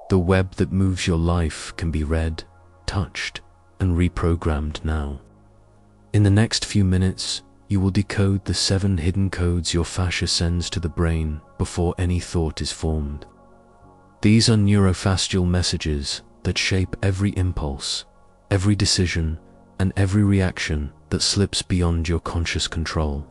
The web that moves your life can be read, touched, and reprogrammed now. In the next few minutes, you will decode the 7 hidden codes your fascia sends to the brain before any thought is formed. These are neurofascial messages that shape every impulse, every decision, and every reaction that slips beyond your conscious control.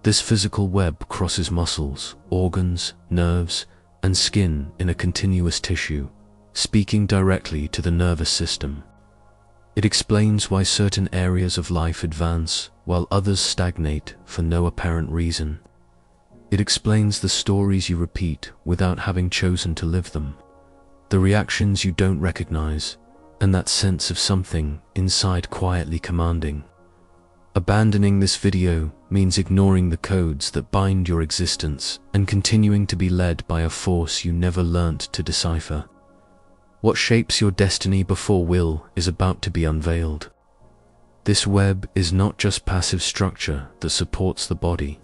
This physical web crosses muscles, organs, nerves, and skin in a continuous tissue, speaking directly to the nervous system. It explains why certain areas of life advance while others stagnate for no apparent reason. It explains the stories you repeat without having chosen to live them, the reactions you don't recognize, and that sense of something inside quietly commanding. Abandoning this video means ignoring the codes that bind your existence and continuing to be led by a force you never learnt to decipher. What shapes your destiny before will is about to be unveiled. This web is not just passive structure that supports the body.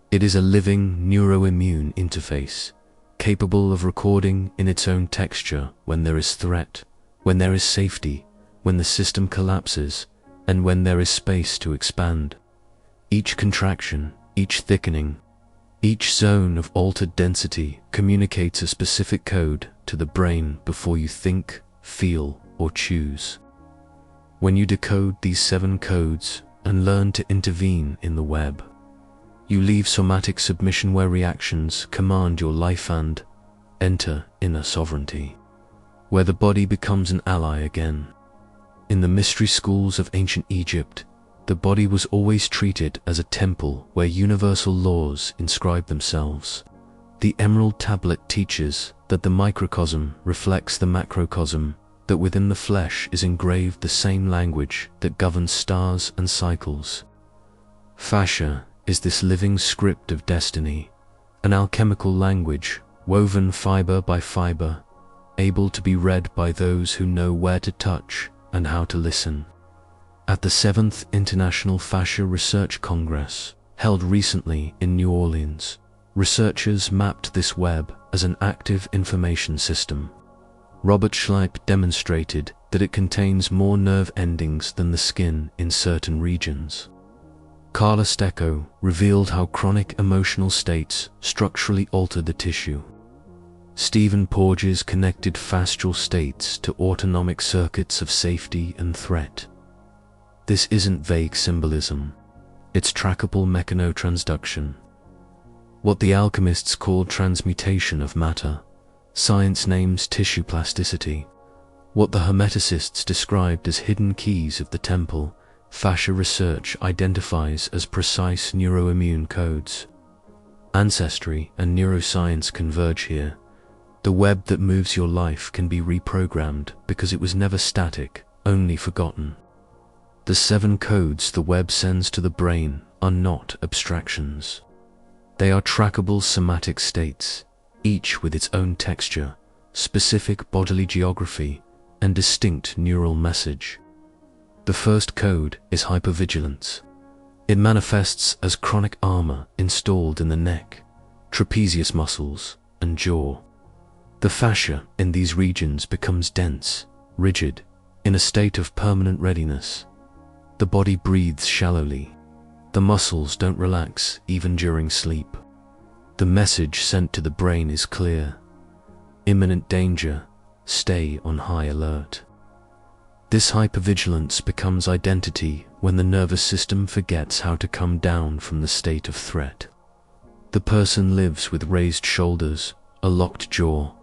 It is a living neuroimmune interface, capable of recording in its own texture when there is threat, when there is safety, when the system collapses, and when there is space to expand. Each contraction, each thickening, each zone of altered density communicates a specific code to the brain before you think, feel, or choose. When you decode these 7 codes and learn to intervene in the web, you leave somatic submission where reactions command your life and enter inner sovereignty, where the body becomes an ally again. In the mystery schools of ancient Egypt, the body was always treated as a temple where universal laws inscribe themselves. The Emerald Tablet teaches that the microcosm reflects the macrocosm, that within the flesh is engraved the same language that governs stars and cycles. Fascia is this living script of destiny, an alchemical language woven fiber by fiber, able to be read by those who know where to touch and how to listen. At the 7th International Fascia Research Congress, held recently in New Orleans, researchers mapped this web as an active information system. Robert Schleip demonstrated that it contains more nerve endings than the skin in certain regions. Carla Stecco revealed how chronic emotional states structurally alter the tissue. Stephen Porges connected fascial states to autonomic circuits of safety and threat. This isn't vague symbolism, it's trackable mechanotransduction. What the alchemists called transmutation of matter, science names tissue plasticity. What the hermeticists described as hidden keys of the temple, fascia research identifies as precise neuroimmune codes. Ancestry and neuroscience converge here. The web that moves your life can be reprogrammed because it was never static, only forgotten. The 7 codes the web sends to the brain are not abstractions. They are trackable somatic states, each with its own texture, specific bodily geography, and distinct neural message. The first code is hypervigilance. It manifests as chronic armor installed in the neck, trapezius muscles, and jaw. The fascia in these regions becomes dense, rigid, in a state of permanent readiness. The body breathes shallowly. The muscles don't relax even during sleep. The message sent to the brain is clear. Imminent danger, stay on high alert. This hypervigilance becomes identity when the nervous system forgets how to come down from the state of threat. The person lives with raised shoulders, a locked jaw,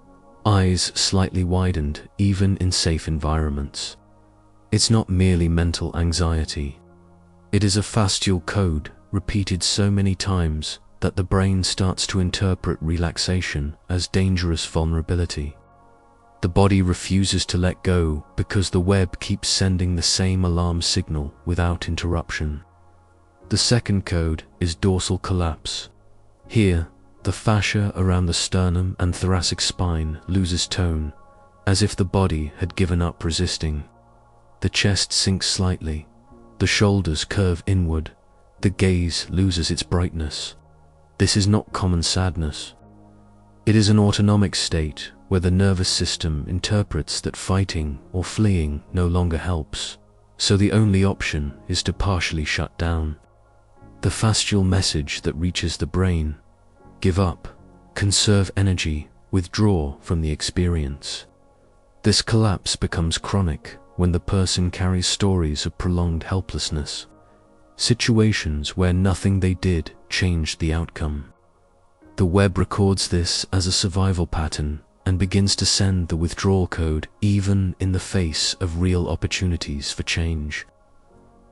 eyes slightly widened even in safe environments. It's not merely mental anxiety. It is a fascial code repeated so many times that the brain starts to interpret relaxation as dangerous vulnerability. The body refuses to let go because the web keeps sending the same alarm signal without interruption. The second code is dorsal collapse. Here, the fascia around the sternum and thoracic spine loses tone, as if the body had given up resisting. The chest sinks slightly, the shoulders curve inward, the gaze loses its brightness. This is not common sadness. It is an autonomic state where the nervous system interprets that fighting or fleeing no longer helps, so the only option is to partially shut down. The fascial message that reaches the brain: give up, conserve energy, withdraw from the experience. This collapse becomes chronic when the person carries stories of prolonged helplessness, situations where nothing they did changed the outcome. The web records this as a survival pattern and begins to send the withdrawal code even in the face of real opportunities for change.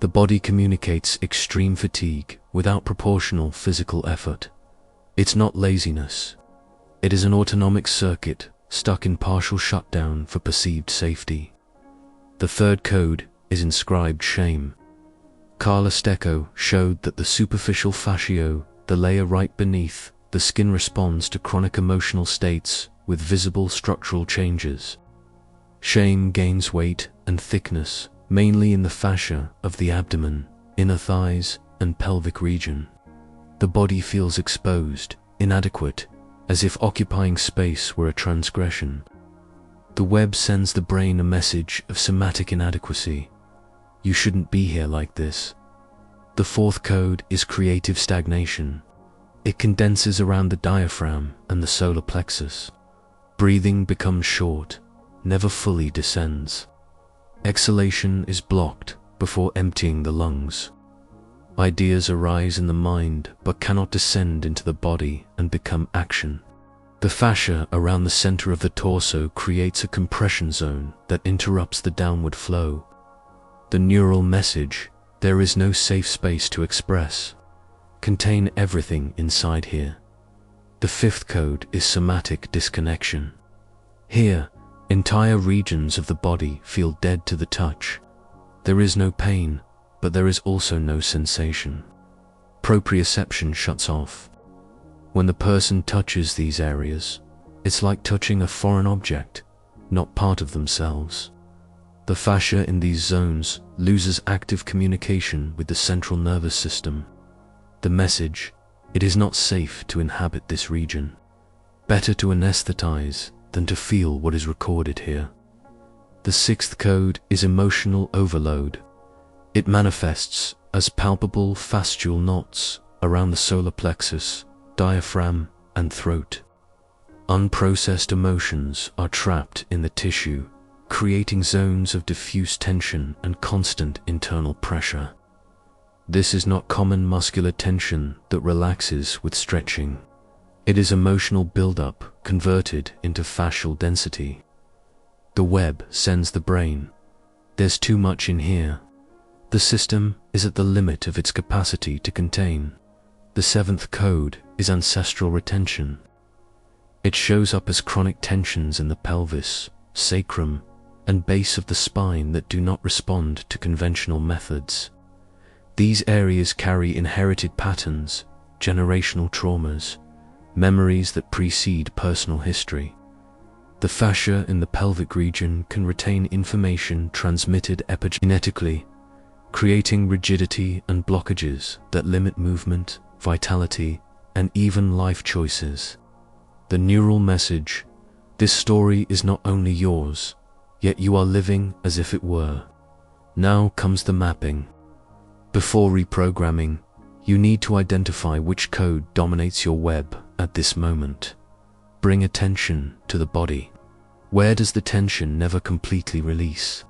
The body communicates extreme fatigue without proportional physical effort. It's not laziness. It is an autonomic circuit stuck in partial shutdown for perceived safety. The third code is inscribed shame. Carla Stecco showed that the superficial fascio, the layer right beneath the skin, responds to chronic emotional states with visible structural changes. Shame gains weight and thickness, mainly in the fascia of the abdomen, inner thighs, and pelvic region. The body feels exposed, inadequate, as if occupying space were a transgression. The web sends the brain a message of somatic inadequacy. You shouldn't be here like this. The fourth code is creative stagnation. It condenses around the diaphragm and the solar plexus. Breathing becomes short, never fully descends. Exhalation is blocked before emptying the lungs. Ideas arise in the mind but cannot descend into the body and become action. The fascia around the center of the torso creates a compression zone that interrupts the downward flow. The neural message, there is no safe space to express, contain everything inside here. The fifth code is somatic disconnection. Here, entire regions of the body feel dead to the touch. There is no pain, but there is also no sensation. Proprioception shuts off. When the person touches these areas, it's like touching a foreign object, not part of themselves. The fascia in these zones loses active communication with the central nervous system. The message: it is not safe to inhabit this region. Better to anesthetize than to feel what is recorded here. The sixth code is emotional overload. It manifests as palpable fascial knots around the solar plexus, diaphragm, and throat. Unprocessed emotions are trapped in the tissue, creating zones of diffuse tension and constant internal pressure. This is not common muscular tension that relaxes with stretching. It is emotional buildup converted into fascial density. The web sends the brain: there's too much in here. The system is at the limit of its capacity to contain. The seventh code is ancestral retention. It shows up as chronic tensions in the pelvis, sacrum, and base of the spine that do not respond to conventional methods. These areas carry inherited patterns, generational traumas, memories that precede personal history. The fascia in the pelvic region can retain information transmitted epigenetically, creating rigidity and blockages that limit movement, vitality, and even life choices. The neural message: this story is not only yours, yet you are living as if it were. Now comes the mapping. Before reprogramming, you need to identify which code dominates your web at this moment. Bring attention to the body. Where does the tension never completely release?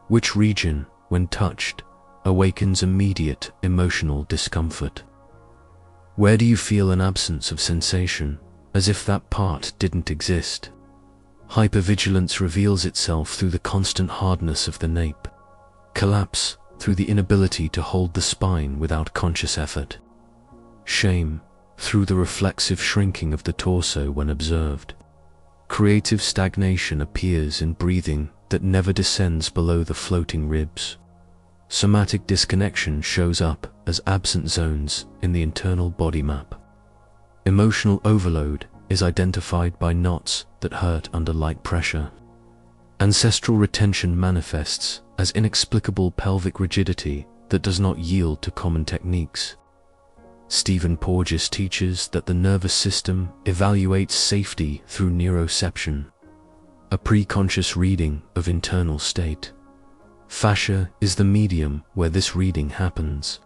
Which region, when touched, awakens immediate emotional discomfort? Where do you feel an absence of sensation, as if that part didn't exist? Hypervigilance reveals itself through the constant hardness of the nape. Collapse through the inability to hold the spine without conscious effort. Shame through the reflexive shrinking of the torso when observed. Creative stagnation appears in breathing that never descends below the floating ribs. Somatic disconnection shows up as absent zones in the internal body map. Emotional overload is identified by knots that hurt under light pressure. Ancestral retention manifests as inexplicable pelvic rigidity that does not yield to common techniques. Stephen Porges teaches that the nervous system evaluates safety through neuroception. a pre-conscious reading of internal state. Fascia is the medium where this reading happens.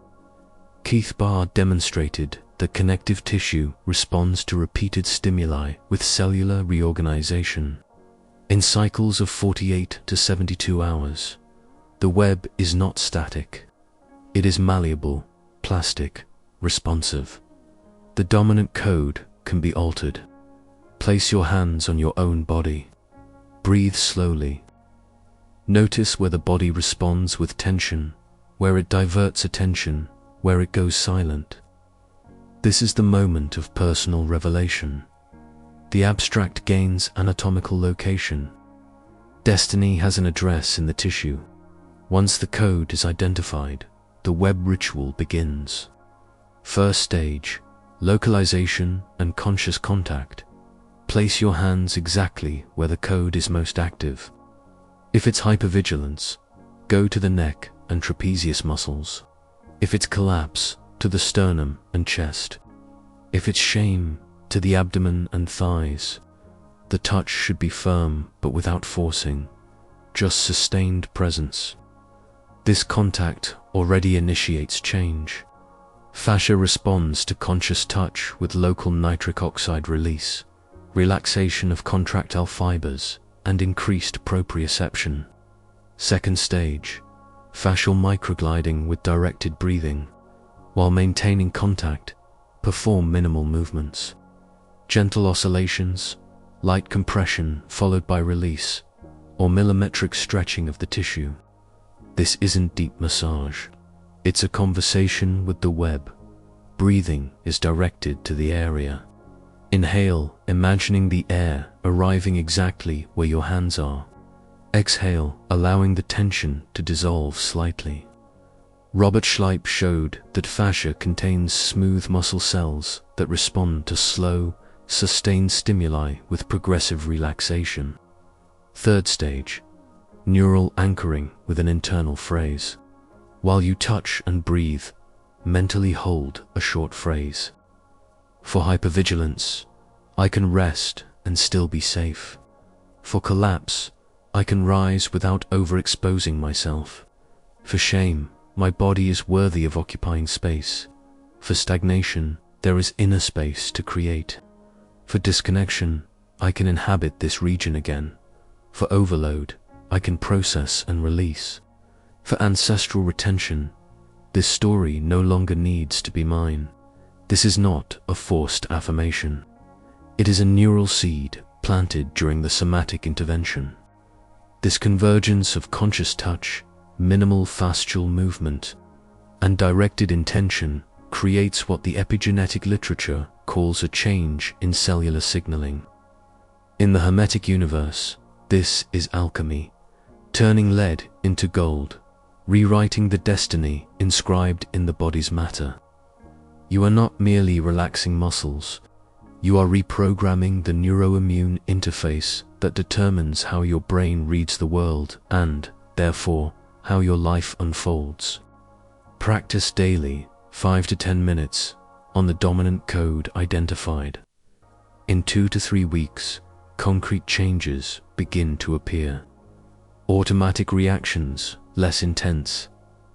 Keith Barr demonstrated that connective tissue responds to repeated stimuli with cellular reorganization. In cycles of 48 to 72 hours, the web is not static. It is malleable, plastic, responsive. The dominant code can be altered. Place your hands on your own body. Breathe slowly. Notice where the body responds with tension, where it diverts attention, where it goes silent. This is the moment of personal revelation. The abstract gains anatomical location. Destiny has an address in the tissue. Once the code is identified, the web ritual begins. First stage, localization and conscious contact. Place your hands exactly where the code is most active. If it's hypervigilance, go to the neck and trapezius muscles. If it's collapse, to the sternum and chest. If it's shame, to the abdomen and thighs. The touch should be firm but without forcing, just sustained presence. This contact already initiates change. Fascia responds to conscious touch with local nitric oxide release, relaxation of contractile fibers, and increased proprioception. Second stage, fascial microgliding with directed breathing. While maintaining contact, perform minimal movements. Gentle oscillations, light compression followed by release, or millimetric stretching of the tissue. This isn't deep massage. It's a conversation with the web. Breathing is directed to the area. Inhale, imagining the air arriving exactly where your hands are. Exhale, allowing the tension to dissolve slightly. Robert Schleip showed that fascia contains smooth muscle cells that respond to slow, sustained stimuli with progressive relaxation. Third stage, neural anchoring with an internal phrase. While you touch and breathe, mentally hold a short phrase. For hypervigilance, I can rest and still be safe. For collapse, I can rise without overexposing myself. For shame, my body is worthy of occupying space. For stagnation, there is inner space to create. For disconnection, I can inhabit this region again. For overload, I can process and release. For ancestral retention, this story no longer needs to be mine. This is not a forced affirmation. It is a neural seed planted during the somatic intervention. This convergence of conscious touch, minimal fascial movement, and directed intention creates what the epigenetic literature calls a change in cellular signaling. In the Hermetic universe, this is alchemy, turning lead into gold, rewriting the destiny inscribed in the body's matter. You are not merely relaxing muscles, you are reprogramming the neuroimmune interface that determines how your brain reads the world and, therefore, how your life unfolds. Practice daily, 5 to 10 minutes, on the dominant code identified. In 2 to 3 weeks, concrete changes begin to appear. Automatic reactions less intense,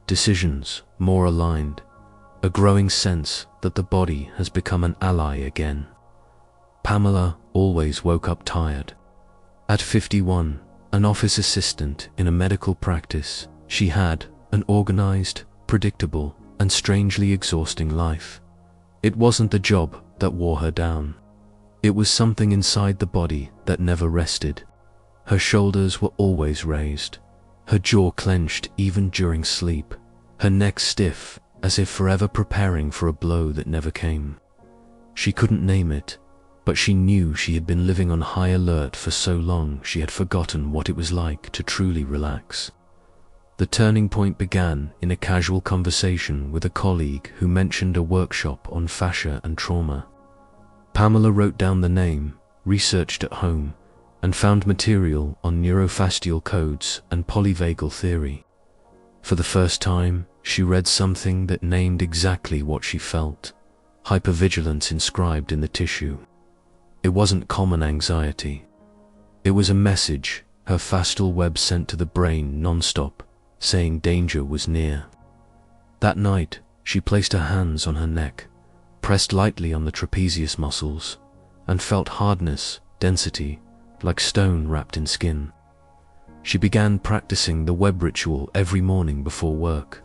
decisions more aligned, a growing sense that the body has become an ally again. Pamela always woke up tired. At 51, an office assistant in a medical practice, she had an organized, predictable, and strangely exhausting life. It wasn't the job that wore her down. It was something inside the body that never rested. Her shoulders were always raised, her jaw clenched even during sleep, her neck stiff as if forever preparing for a blow that never came. She couldn't name it, but she knew she had been living on high alert for so long she had forgotten what it was like to truly relax. The turning point began in a casual conversation with a colleague who mentioned a workshop on fascia and trauma. Pamela wrote down the name, researched at home, and found material on neurofascial codes and polyvagal theory. For the first time, she read something that named exactly what she felt: hypervigilance inscribed in the tissue. It wasn't common anxiety. It was a message her fascial web sent to the brain non-stop, saying danger was near. That night, she placed her hands on her neck, pressed lightly on the trapezius muscles, and felt hardness, density, like stone wrapped in skin. She began practicing the web ritual every morning before work.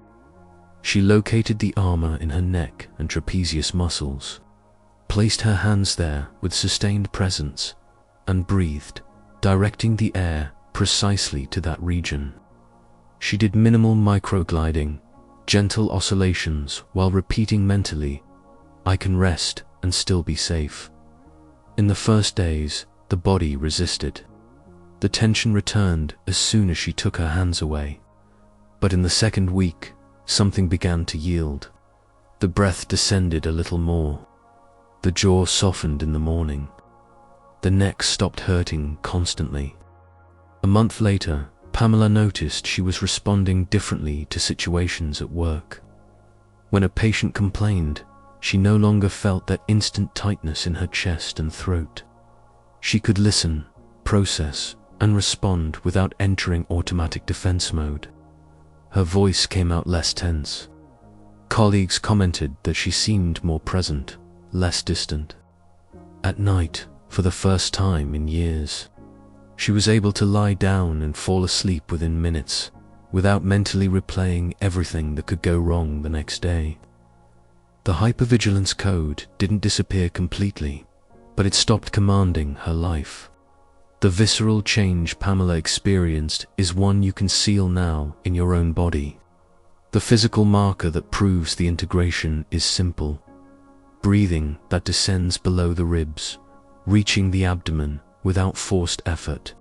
She located the armor in her neck and trapezius muscles, placed her hands there with sustained presence, and breathed, directing the air precisely to that region. She did minimal microgliding, gentle oscillations while repeating mentally, "I can rest and still be safe." In the first days, the body resisted. The tension returned as soon as she took her hands away. But in the second week, something began to yield. The breath descended a little more. The jaw softened in the morning. The neck stopped hurting constantly. A month later, Pamela noticed she was responding differently to situations at work. When a patient complained, she no longer felt that instant tightness in her chest and throat. She could listen, process, and respond without entering automatic defense mode. Her voice came out less tense. Colleagues commented that she seemed more present, less distant. At night, for the first time in years, she was able to lie down and fall asleep within minutes, without mentally replaying everything that could go wrong the next day. The hypervigilance code didn't disappear completely, but it stopped commanding her life. The visceral change Pamela experienced is one you can seal now in your own body. The physical marker that proves the integration is simple: breathing that descends below the ribs, reaching the abdomen without forced effort.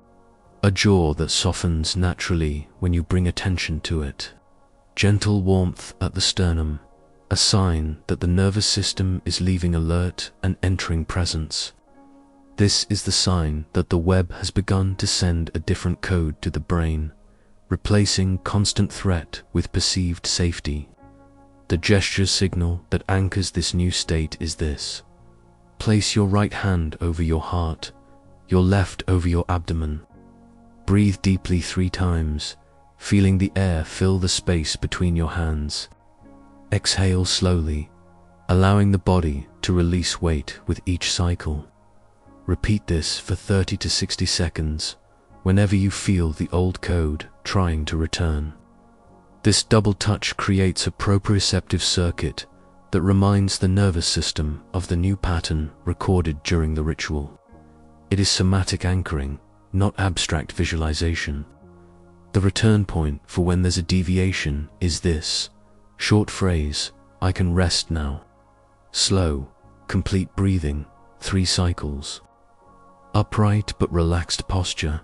A jaw that softens naturally when you bring attention to it. Gentle warmth at the sternum, a sign that the nervous system is leaving alert and entering presence. This is the sign that the web has begun to send a different code to the brain, replacing constant threat with perceived safety. The gesture signal that anchors this new state is this: place your right hand over your heart, your left over your abdomen. Breathe deeply 3 times, feeling the air fill the space between your hands. Exhale slowly, allowing the body to release weight with each cycle. Repeat this for 30 to 60 seconds whenever you feel the old code trying to return. This double touch creates a proprioceptive circuit that reminds the nervous system of the new pattern recorded during the ritual. It is somatic anchoring, not abstract visualization. The return point for when there's a deviation is this short phrase: "I can rest now." Slow, complete breathing, 3 cycles. Upright but relaxed posture,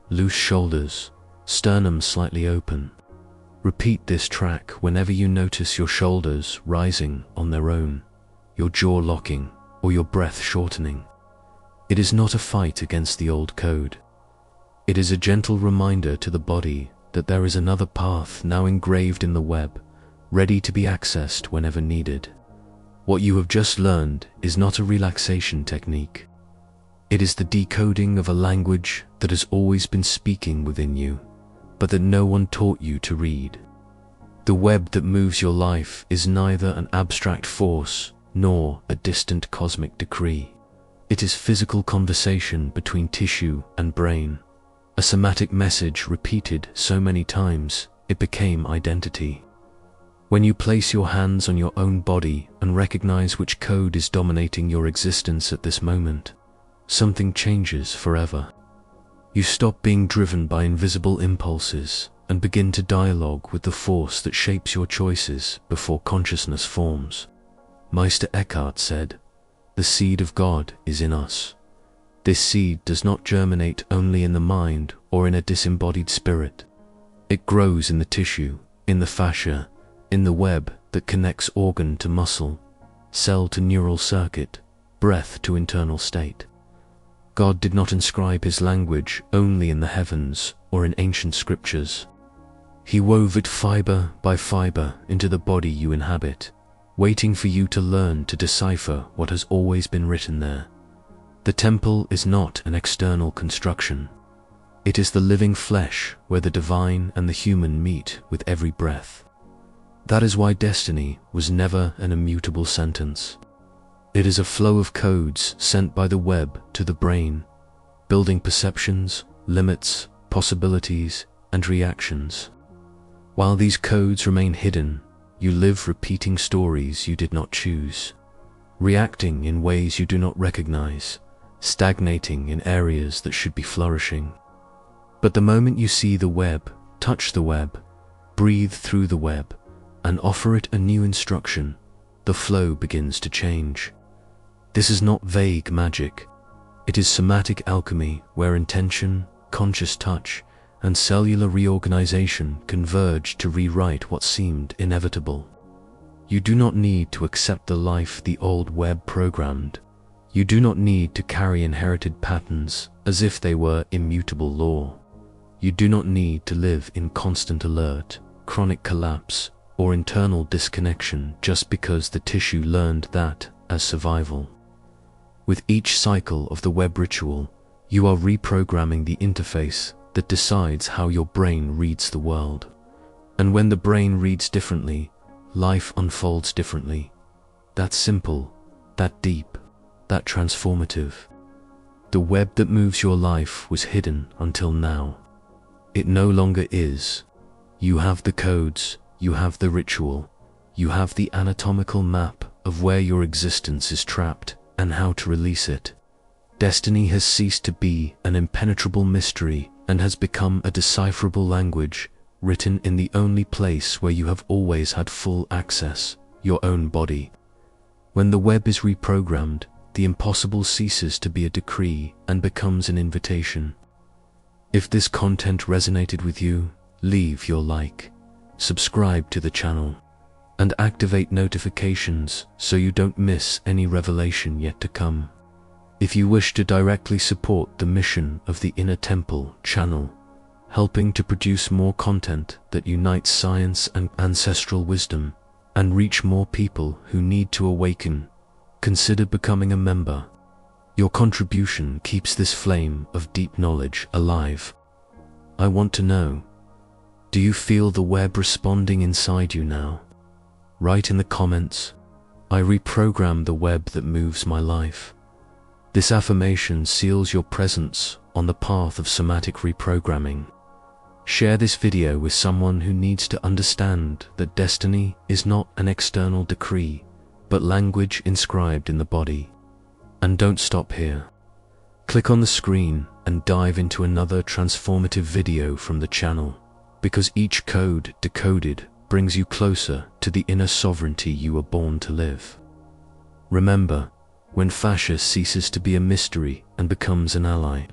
loose shoulders, sternum slightly open. Repeat this track whenever you notice your shoulders rising on their own, your jaw locking, or your breath shortening. It is not a fight against the old code. It is a gentle reminder to the body that there is another path now engraved in the web, ready to be accessed whenever needed. What you have just learned is not a relaxation technique. It is the decoding of a language that has always been speaking within you, but that no one taught you to read. The web that moves your life is neither an abstract force nor a distant cosmic decree. It is physical conversation between tissue and brain, a somatic message repeated so many times it became identity. When you place your hands on your own body and recognize which code is dominating your existence at this moment, something changes forever. You stop being driven by invisible impulses and begin to dialogue with the force that shapes your choices before consciousness forms. Meister Eckhart said, "The seed of God is in us." This seed does not germinate only in the mind or in a disembodied spirit. It grows in the tissue, in the fascia, in the web that connects organ to muscle, cell to neural circuit, breath to internal state. God did not inscribe his language only in the heavens or in ancient scriptures. He wove it fiber by fiber into the body you inhabit, waiting for you to learn to decipher what has always been written there. The temple is not an external construction. It is the living flesh where the divine and the human meet with every breath. That is why destiny was never an immutable sentence. It is a flow of codes sent by the web to the brain, building perceptions, limits, possibilities, and reactions. While these codes remain hidden, you live repeating stories you did not choose, reacting in ways you do not recognize, stagnating in areas that should be flourishing. But the moment you see the web, touch the web, breathe through the web, and offer it a new instruction, the flow begins to change. This is not vague magic. It is somatic alchemy where intention, conscious touch, and cellular reorganization converge to rewrite what seemed inevitable. You do not need to accept the life the old web programmed. You do not need to carry inherited patterns as if they were immutable law. You do not need to live in constant alert, chronic collapse, or internal disconnection just because the tissue learned that as survival. With each cycle of the web ritual, you are reprogramming the interface that decides how your brain reads the world. And when the brain reads differently, life unfolds differently. That simple, that deep, that transformative. The web that moves your life was hidden until now. It no longer is. You have the codes, you have the ritual, you have the anatomical map of where your existence is trapped and how to release it. Destiny has ceased to be an impenetrable mystery and has become a decipherable language written in the only place where you have always had full access, your own body. When the web is reprogrammed, the impossible ceases to be a decree and becomes an invitation. If this content resonated with you, leave your like, subscribe to the channel, and activate notifications so you don't miss any revelation yet to come. If you wish to directly support the mission of the Inner Temple channel, helping to produce more content that unites science and ancestral wisdom, and reach more people who need to awaken, consider becoming a member. Your contribution keeps this flame of deep knowledge alive. I want to know, do you feel the web responding inside you now? Write in the comments, I reprogram the web that moves my life. This affirmation seals your presence on the path of somatic reprogramming. Share this video with someone who needs to understand that destiny is not an external decree, but language inscribed in the body. And don't stop here. Click on the screen and dive into another transformative video from the channel, because each code decoded brings you closer to the inner sovereignty you were born to live. Remember, when fascia ceases to be a mystery and becomes an ally,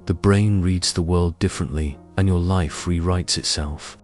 the brain reads the world differently and your life rewrites itself.